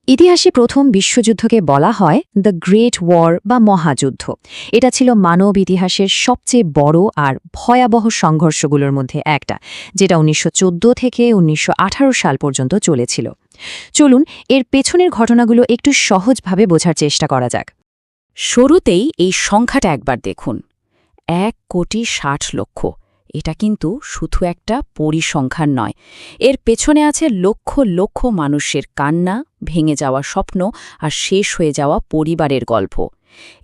ইতিহাসে প্রথম বিশ্বযুদ্ধকে বলা হয় দ্য গ্রেট ওয়ার বা মহাযুদ্ধ। এটা ছিল মানব ইতিহাসের সবচেয়ে বড় আর ভয়াবহ সংঘর্ষগুলোর মধ্যে একটা, যেটা ১৯১৪ থেকে ১৯১৮ সাল পর্যন্ত চলেছিল। চলুন এর পেছনের ঘটনাগুলো একটু সহজভাবে বোঝার চেষ্টা করা যাক। শুরুতেই এই সংখ্যাটা একবার দেখুন, ১,৬০,০০,০০০। এটা কিন্তু শুধু একটা পরিসংখ্যান নয়, এর পেছনে আছে লক্ষ লক্ষ মানুষের কান্না, ভেঙে যাওয়া স্বপ্ন আর শেষ হয়ে যাওয়া পরিবারের গল্প।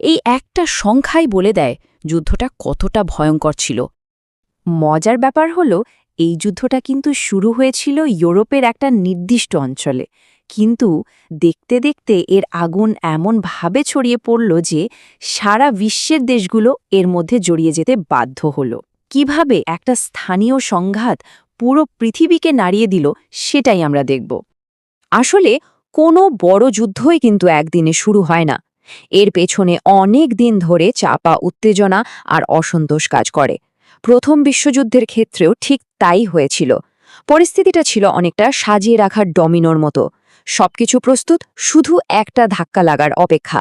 এই একটা সংখ্যাই বলে দেয় যুদ্ধটা কতটা ভয়ঙ্কর ছিল। মজার ব্যাপার হলো, এই যুদ্ধটা কিন্তু শুরু হয়েছিল ইউরোপের একটা নির্দিষ্ট অঞ্চলে, কিন্তু দেখতে দেখতে এর আগুন এমনভাবে ছড়িয়ে পড়ল যে সারা বিশ্বের দেশগুলো এর মধ্যে জড়িয়ে যেতে বাধ্য হল। কিভাবে একটা স্থানীয় সংঘাত পুরো পৃথিবীকে নাড়িয়ে দিল সেটাই আমরা দেখব। আসলে কোনো বড় যুদ্ধই কিন্তু একদিনে শুরু হয় না। এর পেছনে অনেক দিন ধরে চাপা উত্তেজনা আর অসন্তোষ কাজ করে। প্রথম বিশ্বযুদ্ধের ক্ষেত্রেও ঠিক তাই হয়েছিল। পরিস্থিতিটা ছিল অনেকটা সাজিয়ে রাখার ডমিনোর মতো। সবকিছু প্রস্তুত, শুধু একটা ধাক্কা লাগার অপেক্ষা।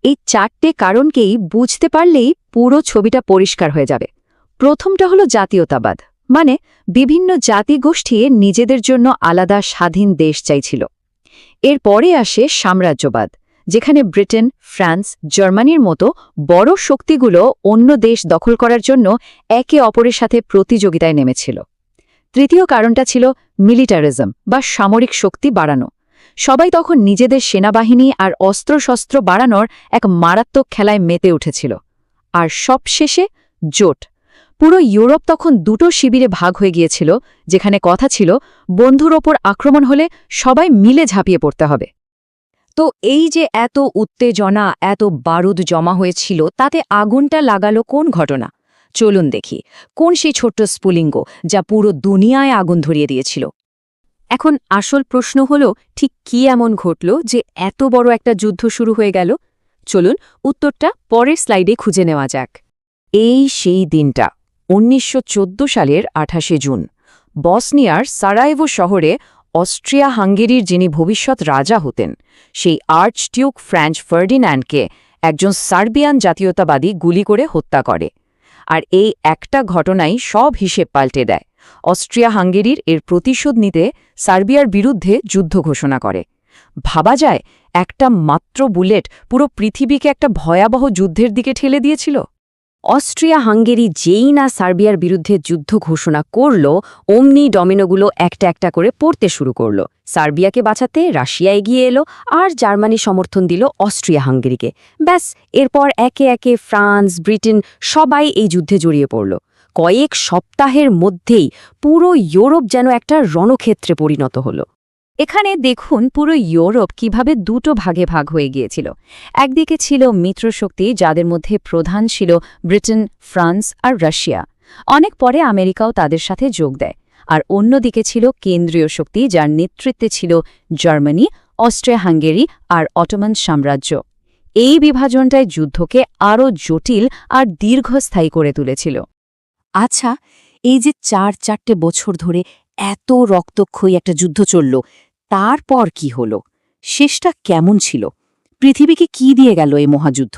এই চারটে কারণকেই বুঝতে পারলেই পুরো ছবিটা পরিষ্কার হয়ে যাবে। প্রথমটা হলো জাতীয়তাবাদ, মানে বিভিন্ন জাতিগোষ্ঠী নিজেদের জন্য আলাদা স্বাধীন দেশ চাইছিল। এরপরে আসে সাম্রাজ্যবাদ, যেখানে ব্রিটেন, ফ্রান্স, জার্মানির মতো বড় শক্তিগুলো অন্য দেশ দখল করার জন্য একে অপরের সাথে প্রতিযোগিতায় নেমেছিল। তৃতীয় কারণটা ছিল মিলিটারিজম বা সামরিক শক্তি বাড়ানো। সবাই তখন নিজেদের সেনাবাহিনী আর অস্ত্রশস্ত্র বাড়ানোর এক মারাত্মক খেলায় মেতে উঠেছিল। আর সবশেষে জোট। পুরো ইউরোপ তখন দুটো শিবিরে ভাগ হয়ে গিয়েছিল, যেখানে কথা ছিল বন্ধুর ওপর আক্রমণ হলে সবাই মিলে ঝাঁপিয়ে পড়তে হবে। তো এই যে এত উত্তেজনা, এত বারুদ জমা হয়েছিল, তাতে আগুনটা লাগালো কোন ঘটনা? চলুন দেখি, কোন সেই ছোট্ট স্ফুলিঙ্গ যা পুরো দুনিয়ায় আগুন ধরিয়ে দিয়েছিল। এখন আসল প্রশ্ন হলো, ঠিক কি এমন ঘটল যে এত বড় একটা যুদ্ধ শুরু হয়ে গেল? চলুন উত্তরটা পরের স্লাইডে খুঁজে নেওয়া যাক। এই সেই দিনটা ১৯১৪ সালের ২৮শে জুন। বসনিয়ার সারায়েভো শহরে অস্ট্রিয়া হাঙ্গেরির যিনি ভবিষ্যৎ রাজা হতেন, সেই আর্চডিউক ফ্রাঞ্জ ফার্ডিন্যান্ডকে একজন সার্বিয়ান জাতীয়তাবাদী গুলি করে হত্যা করে। আর এই একটা ঘটনাই সব হিসেব পাল্টে দেয়। অস্ট্রিয়া হাঙ্গেরির এর প্রতিশোধ নিতে সার্বিয়ার বিরুদ্ধে যুদ্ধ ঘোষণা করে। ভাবা যায়, একটা মাত্র বুলেট পুরো পৃথিবীকে একটা ভয়াবহ যুদ্ধের দিকে ঠেলে দিয়েছিল। অস্ট্রিয়া হাঙ্গেরি যেই না সার্বিয়ার বিরুদ্ধে যুদ্ধ ঘোষণা করল, অমনি ডমিনোগুলো একটা একটা করে পড়তে শুরু করল। সার্বিয়াকে বাঁচাতে রাশিয়া এগিয়ে এলো, আর জার্মানি সমর্থন দিল অস্ট্রিয়া হাঙ্গেরিকে। ব্যাস, এরপর একে একে ফ্রান্স, ব্রিটেন সবাই এই যুদ্ধে জড়িয়ে পড়ল। কয়েক সপ্তাহের মধ্যেই পুরো ইউরোপ যেন একটা রণক্ষেত্রে পরিণত হল। এখানে দেখুন পুরো ইউরোপ কিভাবে দুটো ভাগে ভাগ হয়ে গিয়েছিল। একদিকে ছিল মিত্রশক্তি, যাদের মধ্যে প্রধান ছিল ব্রিটেন, ফ্রান্স আর রাশিয়া। অনেক পরে আমেরিকাও তাদের সাথে যোগ দেয়। আর অন্যদিকে ছিল কেন্দ্রীয় শক্তি, যার নেতৃত্বে ছিল জার্মানি, অস্ট্রিয়া হাঙ্গেরি আর অটোমান সাম্রাজ্য। এই বিভাজনটাই যুদ্ধকে আরও জটিল আর দীর্ঘস্থায়ী করে তুলেছিল। আচ্ছা, এই যে চারটে বছর ধরে এত রক্তক্ষয়ী একটা যুদ্ধ চলল, তারপর কি হলো? শেষটা কেমন ছিল? পৃথিবীকে কি দিয়ে গেল এই মহাযুদ্ধ?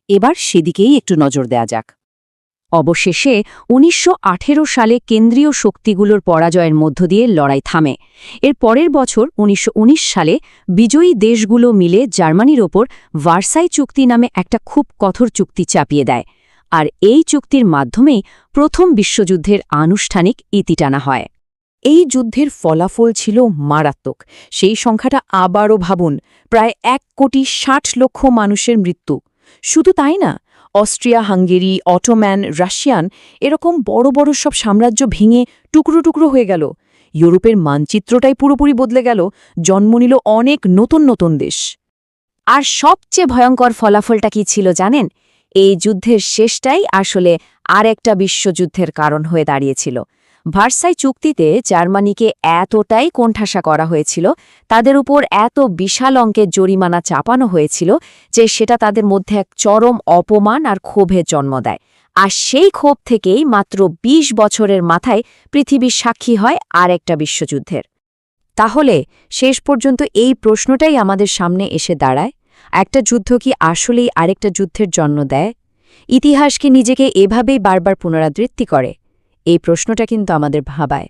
এবার সেদিকেই একটু নজর দেয়া যাক। অবশেষে ১৯১৮ সালে কেন্দ্রীয় শক্তিগুলোর পরাজয়ের মধ্য দিয়ে লড়াই থামে। এর পরের বছর ১৯১৯ সালে বিজয়ী দেশগুলো মিলে জার্মানির ওপর ভার্সাই চুক্তি নামে একটা খুব কঠোর চুক্তি চাপিয়ে দেয়। আর এই চুক্তির মাধ্যমেই প্রথম বিশ্বযুদ্ধের আনুষ্ঠানিক ইতি টানা হয়। এই যুদ্ধের ফলাফল ছিল মারাত্মক। সেই সংখ্যাটা আবারও ভাবুন, প্রায় ১,৬০,০০,০০০ মানুষের মৃত্যু। শুধু তাই না, অস্ট্রিয়া হাঙ্গেরি, অটোম্যান, রাশিয়ান এরকম বড় বড় সব সাম্রাজ্য ভেঙে টুকরো টুকরো হয়ে গেল। ইউরোপের মানচিত্রটাই পুরোপুরি বদলে গেল। জন্ম নিল অনেক নতুন নতুন দেশ। আর সবচেয়ে ভয়ঙ্কর ফলাফলটা কি ছিল জানেন? এই যুদ্ধের শেষটাই আসলে আরেকটা বিশ্বযুদ্ধের কারণ হয়ে দাঁড়িয়েছিল। ভার্সাই চুক্তিতে জার্মানিকে এতটাই কোণঠাসা করা হয়েছিল, তাদের উপর এত বিশাল অঙ্কের জরিমানা চাপানো হয়েছিল যে সেটা তাদের মধ্যে এক চরম অপমান আর ক্ষোভের জন্ম দেয়। আর সেই ক্ষোভ থেকেই মাত্র ২০ বছরের মাথায় পৃথিবীর সাক্ষী হয় আরেকটা বিশ্বযুদ্ধের। তাহলে শেষ পর্যন্ত এই প্রশ্নটাই আমাদের সামনে এসে দাঁড়ায়, একটা যুদ্ধ কি আসলেই আরেকটা যুদ্ধের জন্ম দেয়? ইতিহাস কি নিজেকে এভাবেই বারবার পুনরাবৃত্তি করে? এই প্রশ্নটা কিন্তু আমাদের ভাবায়।